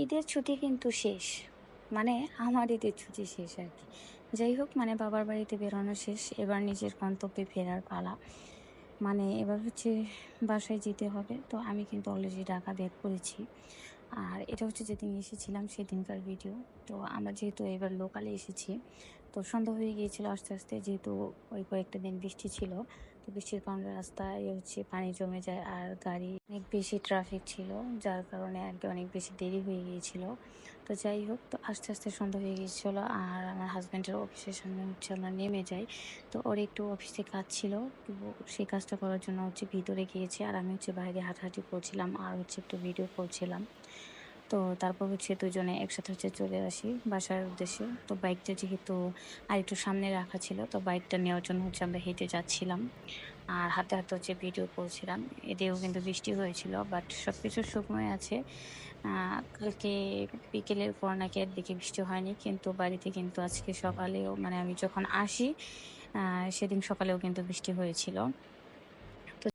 ঈদের ছুটি কিন্তু শেষ। মানে আমার ঈদের ছুটি শেষ আরকি। যাই হোক মানে বাবার বাড়িতে বেড়ানো শেষ। এবার নিজের গন্তব্যে ফেরার পালা। মানে এবার হচ্ছে বাসায় যেতে হবে। তো আমি কিন্তু অলরেডি ঢাকা ব্যাক করেছি। আর এটা হচ্ছে যেদিন এসেছিলাম সেদিনকার ভিডিও। তো আমরা যেহেতু এবার লোকালে এসেছি, তো সন্ধ্যা হয়ে গিয়েছিল আস্তে, আস্তে যেহেতু ওই কয়েকটা দিন বৃষ্টি ছিল। তো বৃষ্টির কারণে রাস্তায় হচ্ছে পানি জমে যায় আর গাড়ি অনেক বেশি ট্রাফিক ছিল। যার কারণে আরকি অনেক বেশি দেরি হয়ে গিয়েছিল। তো যাই হোক তো আস্তে, আস্তে সন্ধ্যা হয়ে গিয়েছিল। আর আমার হাসব্যান্ডের অফিসের সামনে হচ্ছে আমরা নেমে যাই। তো ওর একটু অফিসে কাজ ছিল। তো সেই কাজটা করার জন্য হচ্ছে ভিতরে গিয়েছি। আর আমি হচ্ছে বাইরে হাঁটাহাঁটি করছিলাম আর হচ্ছে একটু ভিডিও করছিলাম। তো তারপর হচ্ছে দুজনে একসাথে হচ্ছে চলে আসি বাসার উদ্দেশ্যে। তো বাইকটা যেহেতু আরেকটু সামনে রাখা ছিল, তো বাইকটা নেওয়ার জন্য হচ্ছে আমরা হেঁটে যাচ্ছিলাম। আর হাঁটতে, হাঁটতে হচ্ছে ভিডিও করছিলাম। এতেও কিন্তু বৃষ্টি হয়েছিল। বাট সবকিছুর সময় আছে। আ কালকে বিকেলের পর নাকি একদিকে বৃষ্টি হয়নি। কিন্তু বাড়িতে কিন্তু আজকে সকালেও মানে আমি যখন আসি, আ সেদিন সকালেও কিন্তু বৃষ্টি হয়েছিল।